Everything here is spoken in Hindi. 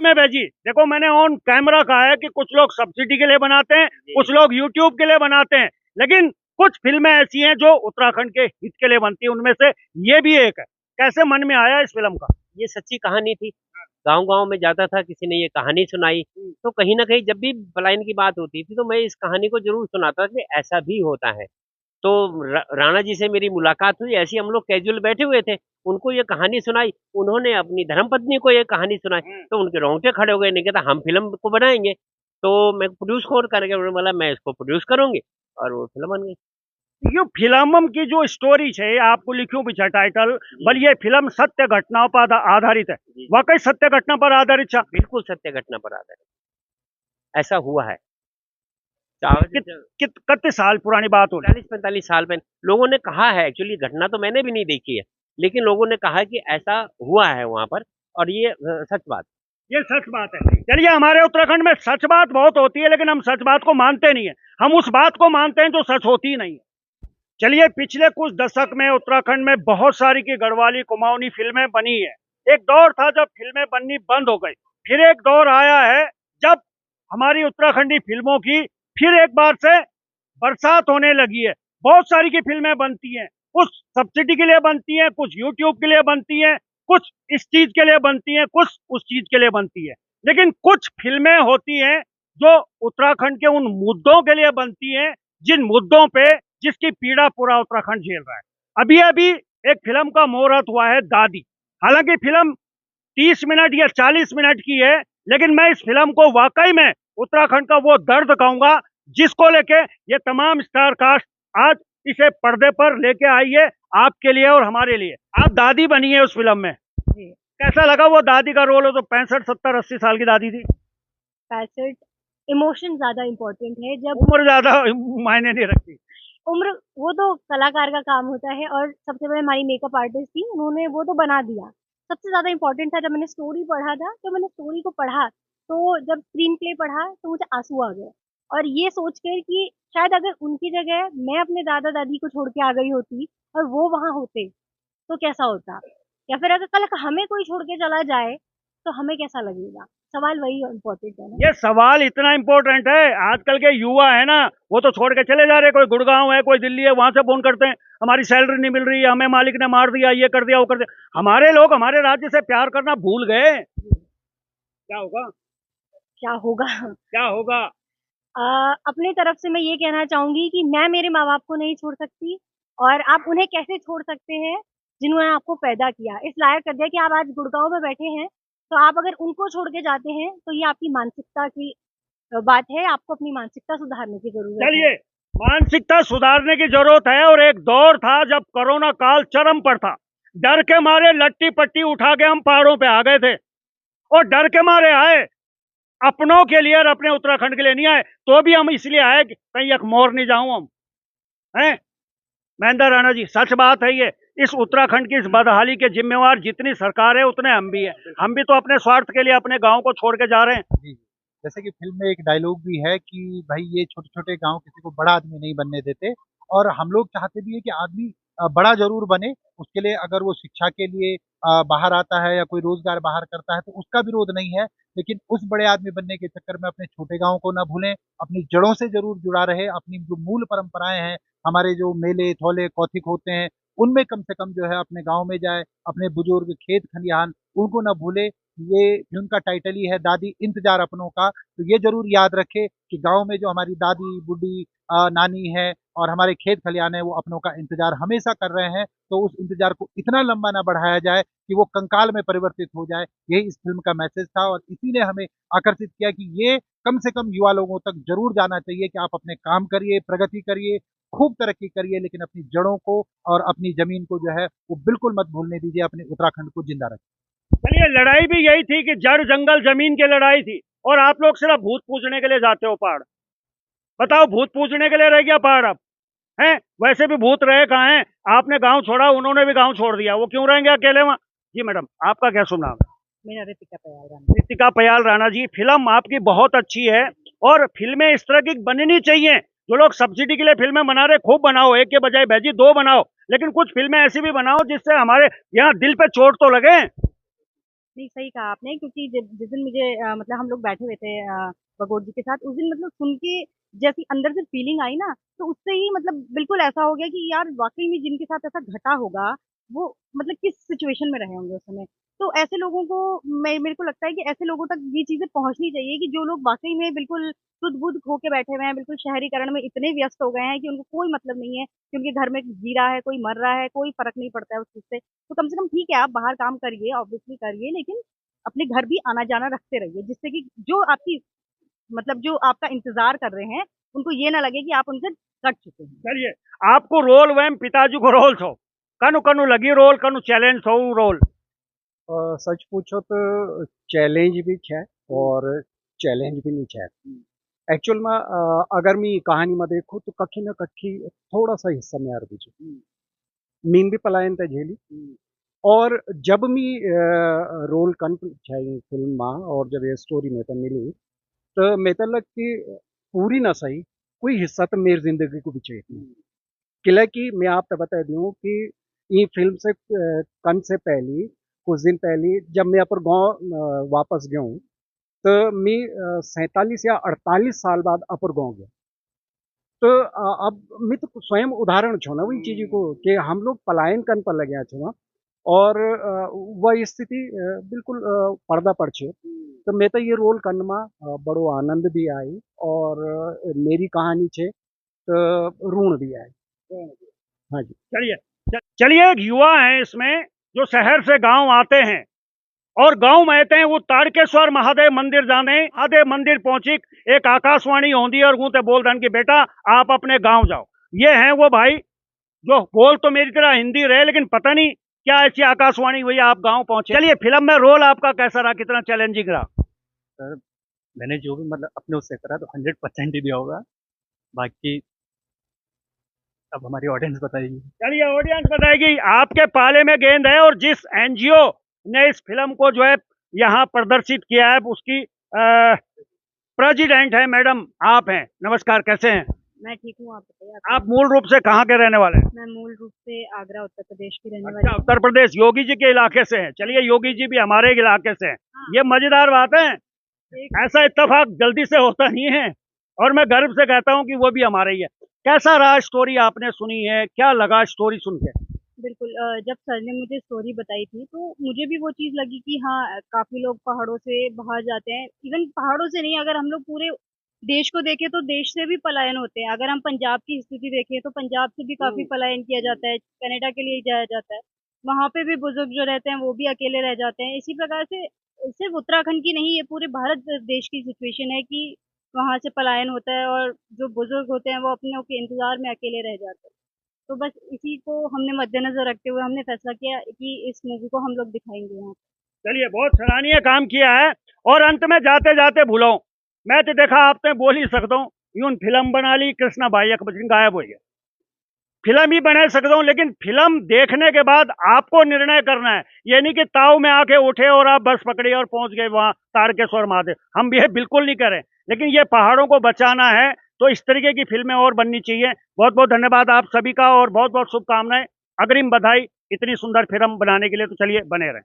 में भेजी। देखो मैंने ऑन कैमरा कहा है कि कुछ लोग सब्सिडी के लिए बनाते हैं, कुछ लोग यूट्यूब के लिए बनाते हैं, लेकिन कुछ फिल्में ऐसी हैं जो उत्तराखंड के हित के लिए बनती है, उनमें से ये भी एक है। कैसे मन में आया इस फिल्म का? ये सच्ची कहानी थी। गाँव-गाँव में जाता था, किसी ने ये कहानी सुनाई, तो कहीं न कहीं जब भी पलायन की बात होती थी, तो मैं इस कहानी को ज़रूर सुनाता था कि ऐसा भी होता है। तो राणा जी से मेरी मुलाकात हुई, ऐसे ही हम लोग कैजुअल बैठे हुए थे। उनको ये कहानी सुनाई, उन्होंने अपनी धर्मपत्नी को ये कहानी सुनाई, तो उनके रोंगटे खड़े हो गए। इन्होंने कहा हम फ़िल्म को बनाएँगे, तो मैं प्रोड्यूस कौन करेगा? उन्होंने बोला मैं इसको प्रोड्यूस करूँगी और वो फ़िल्म बन गई। ये फिल्म की जो स्टोरी है, आपको लिखूं पीछे टाइटल, जी। बल ये फिल्म सत्य घटनाओं पर आधारित है। जी, वाकई सत्य घटना पर आधारित था। बिल्कुल सत्य घटना पर आधारित, ऐसा हुआ है। चावल कित, कितने साल पुरानी बात हो रही 40-45 साल में लोगों ने कहा है, एक्चुअली घटना तो मैंने भी नहीं देखी है, लेकिन लोगों ने कहा है कि ऐसा हुआ है वहाँ पर और ये सच बात। है? ये सच बात है। चलिए, हमारे उत्तराखंड में सच बात बहुत होती है, लेकिन हम सच बात को मानते नहीं है। हम उस बात को मानते हैं जो सच होती ही नहीं है। चलिए, पिछले कुछ दशक में उत्तराखंड में बहुत सारी की गढ़वाली कुमाऊनी फिल्में बनी है। एक दौर था जब फिल्में बननी बंद हो गई, फिर एक दौर आया है जब हमारी उत्तराखंडी फिल्मों की फिर एक बार से बरसात होने लगी है। बहुत सारी की फिल्में बनती हैं, कुछ सब्सिडी के लिए बनती हैं, कुछ यूट्यूब के लिए बनती हैं, कुछ इस चीज के लिए बनती हैं, कुछ उस चीज के लिए बनती है। लेकिन कुछ फिल्में होती हैं जो उत्तराखंड के उन मुद्दों के लिए बनती हैं, जिन मुद्दों पे जिसकी पीड़ा पूरा उत्तराखंड झेल रहा है। अभी अभी एक फिल्म का मुहूर्त हुआ है, दादी। हालांकि फिल्म 30 मिनट या 40 मिनट की है, लेकिन मैं इस फिल्म को वाकई में उत्तराखंड का वो दर्द कहूंगा जिसको लेके ये तमाम स्टार कास्ट आज इसे पर्दे पर लेके आई है, आपके लिए और हमारे लिए। आप दादी बनी है उस फिल्म में, जी। कैसा लगा? वो दादी का रोल हो तो 65, 70, 80 साल की दादी थी। 65 इमोशन ज़्यादा इम्पोर्टेंट है। जब उम्र ज्यादा मायने नहीं रखती। उम्र वो तो कलाकार का काम होता है और सबसे बड़े हमारी मेकअप आर्टिस्ट थी, उन्होंने वो तो बना दिया। सबसे ज़्यादा इम्पोर्टेंट था जब मैंने स्टोरी पढ़ा था, तो मैंने स्टोरी को पढ़ा, तो जब स्क्रीन प्ले पढ़ा तो मुझे आँसू आ गए। और ये सोच कर कि शायद अगर उनकी जगह मैं अपने दादा-दादी को छोड़ के आ गई होती और वो वहाँ होते, तो कैसा होता? या फिर अगर कल हमें कोई छोड़ के चला जाए, तो हमें कैसा लगेगा? सवाल वही इम्पोर्टेंट है ना। ये सवाल इतना इम्पोर्टेंट है। आजकल के युवा है ना, वो तो छोड़ के चले जा रहे। कोई गुड़गांव है, कोई दिल्ली है, वहां से फोन करते हैं, हमारी सैलरी नहीं मिल रही है, हमें मालिक ने मार दिया, ये कर दिया, वो कर दिया। हमारे लोग हमारे राज्य से प्यार करना भूल गए। क्या होगा? क्या होगा? क्या होगा? अपनी तरफ से मैं ये कहना चाहूँगी कि मैं मेरे माँ-बाप को नहीं छोड़ सकती और आप उन्हें कैसे छोड़ सकते हैं, जिन्होंने आपको पैदा किया, इस लायक कर दिया कि आप आज गुड़गाँव में बैठे हैं, तो आप अगर उनको छोड़ के जाते हैं, तो ये आपकी मानसिकता की बात है, आपको अपनी मानसिकता सुधारने की ज़रूरत है। चलिए, मानसिकता सुधारने की जरूरत है। और एक दौर था जब कोरोना काल चरम पर था, डर के मारे लट्टी पट्टी उठा के हम पहाड़ों पे आ गए थे, और डर के मारे आए, अपनों के लिए और अपने उत्तराखंड के लिए नहीं आए। तो भी हम इसलिए आए कि कहीं एक मोर नहीं जाऊं हम, हैं? महेंद्र राणा जी, सच बात है ये। इस उत्तराखंड की इस बदहाली के जिम्मेवार जितनी सरकार है उतने हम भी हैं। हम भी तो अपने स्वार्थ के लिए अपने गांव को छोड़ के जा रहे हैं। जी, जैसे कि फ़िल्म में एक डायलॉग भी है कि भाई ये छोटे-छोटे गाँव किसी को बड़ा आदमी नहीं बनने देते और हम लोग चाहते भी हैं कि आदमी बड़ा ज़रूर बने, उसके लिए अगर वो शिक्षा के लिए बाहर आता है या कोई रोज़गार बाहर करता है तो उसका विरोध नहीं है, लेकिन उस बड़े आदमी बनने के चक्कर में अपने छोटे गाँव को ना भूलें, अपनी जड़ों से ज़रूर जुड़ा रहे, अपनी जो मूल परंपराएँ हैं, हमारे जो मेले, थौले, कौथिक होते हैं, उनमें कम से कम जो है अपने गाँव में जाए, अपने बुजुर्ग, खेत खलिहान, उनको ना भूले। ये फ़िल्म का टाइटल ही है दादी इंतज़ार अपनों का, तो ये ज़रूर याद रखें कि गाँव में जो हमारी दादी, बूढ़ी नानी है और हमारे खेत खलिहान है, वो अपनों का इंतज़ार हमेशा कर रहे हैं, तो उस इंतज़ार को इतना लंबा ना बढ़ाया जाए कि वो कंकाल में परिवर्तित हो जाए। यही इस फ़िल्म का मैसेज था और इसी ने हमें आकर्षित किया कि ये कम से कम युवा लोगों तक ज़रूर जाना चाहिए कि आप अपने काम करिए, प्रगति करिए, खूब तरक्की करिए, लेकिन अपनी जड़ों को और अपनी ज़मीन को जो है, वो बिल्कुल मत भूलने दीजिए, अपने उत्तराखंड को ज़िंदा रखें। चलिए, लड़ाई भी यही थी कि जड़ जंगल जमीन की लड़ाई थी, और आप लोग सिर्फ भूत पूजने के लिए जाते हो पहाड़। बताओ, भूत पूजने के लिए रह गया पहाड़ अब? हैं? वैसे भी भूत रहे कहाँ हैं? आपने गांव छोड़ा, उन्होंने भी गांव छोड़ दिया, वो क्यों रहेंगे अकेले वहां? जी मैडम, आपका क्या सुनाम है? मेरा ऋतिका पयाल राणा। ऋतिका पयाल राणा जी, फिल्म आपकी बहुत अच्छी है, और फिल्में इस तरह की बननी चाहिए। जो लोग सब्सिडी के लिए फिल्में बना रहे, खूब बनाओ, एक के बजाय भेजी 2 बनाओ, लेकिन कुछ फिल्में ऐसी भी बनाओ जिससे हमारे यहाँ दिल पे चोट तो लगे। नहीं, सही कहा आपने, क्योंकि जिस दिन मुझे मतलब हम लोग बैठे हुए थे भगोट जी के साथ, उस दिन मतलब सुन के जैसी अंदर से फीलिंग आई ना, तो उससे ही मतलब बिल्कुल ऐसा हो गया कि यार वाक़ई में जिनके साथ ऐसा घटा होगा, वो मतलब किस सिचुएशन में रहे होंगे उस समय। तो ऐसे लोगों को मेरे को लगता है कि ऐसे लोगों तक ये चीज़ें पहुँचनी चाहिए कि जो लोग वाक़ई में बिल्कुल सुध-बुध खो के बैठे हुए हैं, बिल्कुल शहरीकरण में इतने व्यस्त हो गए हैं कि उनको कोई मतलब नहीं है कि उनके घर में जी रहा है, कोई मर रहा है, कोई फ़र्क नहीं पड़ता है उस चीज़ से। तो कम से कम ठीक है, आप बाहर काम करिए, ऑब्वियसली करिए, लेकिन अपने घर भी आना-जाना रखते रहिए, जिससे कि जो आपकी मतलब जो आपका इंतज़ार कर रहे हैं, उनको ये ना लगे कि आप उनसे कट चुके हैं। चलिए, आपको रोल वैम पिताजी को रोल छो कनु कनु लगी रोल कनु चैलेंज छो रोल सच पूछो तो चैलेंज भी है और चॅलेंज बी नी है. एक्चुअल में अगर मी कहानी में देखूँ तो कखी न कखी थोड़ा सा हिस्सा में अर्धी छे. मीन भी पलायन ते झेली और जब मी रोल कन छे फिल्म में और जब ये स्टोरी में तो मिली तो मैं तो लग कि पूरी ना सही कोई हिस्सा तो मेरी जिंदगी को भी चाहिए. किला कि मैं आपको बता दूं कि ये फिल्म से कन से पहले कुछ दिन पहले जब मैं अपर गांव वापस गया हूँ तो मैं 47 या 48 साल बाद अपर गांव गया. तो अब मैं तो स्वयं उदाहरण छो ना वही चीज को कि हम लोग पलायन कन पर लगे छो ना और वह स्थिति बिल्कुल पर्दा पर छे. तो मैं तो ये रोल करने में बड़ो आनंद भी आई और मेरी कहानी छे तो ऋण भी आई. हाँ जी. चलिए चलिए, एक युवा है इसमें जो शहर से गांव आते हैं और गांव में आते हैं वो तारकेश्वर महादेव मंदिर जाने महादेव मंदिर पहुंची एक आकाशवाणी होंदी और वो ते बोल दन कि बेटा आप अपने गांव जाओ. ये हैं वो भाई जो बोल तो मेरी तरह हिंदी रहे लेकिन पता नहीं क्या ऐसी आकाशवाणी हुई आप गांव पहुंचे. चलिए, फिल्म में रोल आपका कैसा रहा, कितना चैलेंजिंग रहा? सर मैंने जो भी मतलब अपने उससे करा तो 100% ही दिया होगा. बाकी अब हमारी ऑडियंस बताएगी. चलिए, ऑडियंस बताएगी. आपके पाले में गेंद है और जिस एनजीओ ने इस फिल्म को जो है यहाँ प्रदर्शित किया है उसकी प्रेसिडेंट है मैडम आप हैं. नमस्कार, कैसे हैं? मैं ठीक हूँ, आप बताइए आप मूल रूप से कहाँ के रहने वाले हैं? मैं मूल रूप से आगरा, उत्तर प्रदेश की रहने अच्छा, वाली उत्तर प्रदेश, योगी जी के इलाके से हैं. चलिए, योगी जी भी हमारे इलाके से हैं. हूँ। ये मजेदार बात है, एक ऐसा इत्तेफाक जल्दी से होता नहीं है और मैं गर्व से कहता हूँ कि वो भी हमारे ही है. कैसा रहा स्टोरी, आपने सुनी है, क्या लगा स्टोरी सुन के? बिल्कुल जब सर ने मुझे स्टोरी बताई थी तो मुझे भी वो चीज़ लगी कि हाँ, काफ़ी लोग पहाड़ों से बाहर जाते हैं। इवन पहाड़ों से नहीं, अगर हम लोग पूरे देश को देखें तो देश से भी पलायन होते हैं। अगर हम पंजाब की स्थिति देखें तो पंजाब से भी काफ़ी पलायन किया जाता है, कनाडा के लिए जाया जाता है। वहाँ पे भी बुजुर्ग जो रहते हैं वो भी अकेले रह जाते हैं। इसी प्रकार से सिर्फ उत्तराखंड की नहीं, ये पूरे भारत देश की सिचुएशन है कि वहाँ से पलायन होता है और जो बुजुर्ग होते हैं वो अपनों के इंतज़ार में अकेले रह जाते हैं। तो बस इसी को हमने मद्देनज़र रखते हुए हमने फैसला किया कि इस मूवी को हम लोग दिखाएँगे यहाँ पे। चलिए, बहुत सराहनीय काम किया है. और अंत में जाते जाते भूलो, मैं तो देखा आपने बोल ही सकता हूँ यूं फिल्म बना ली, कृष्णा भाई एक बजन गायब हो गया. फिल्म ही बना सकता हूँ लेकिन फिल्म देखने के बाद आपको निर्णय करना है. ये नहीं कि ताव में आके उठे और आप बस पकड़े और पहुंच गए वहां तारकेश्वर महादेव. हम ये बिल्कुल नहीं करें, लेकिन ये पहाड़ों को बचाना है तो इस तरीके की फिल्में और बननी चाहिए. बहुत बहुत धन्यवाद आप सभी का और बहुत बहुत शुभकामनाएं, अग्रिम बधाई इतनी सुंदर फिल्म बनाने के लिए. तो चलिए, बने रहें.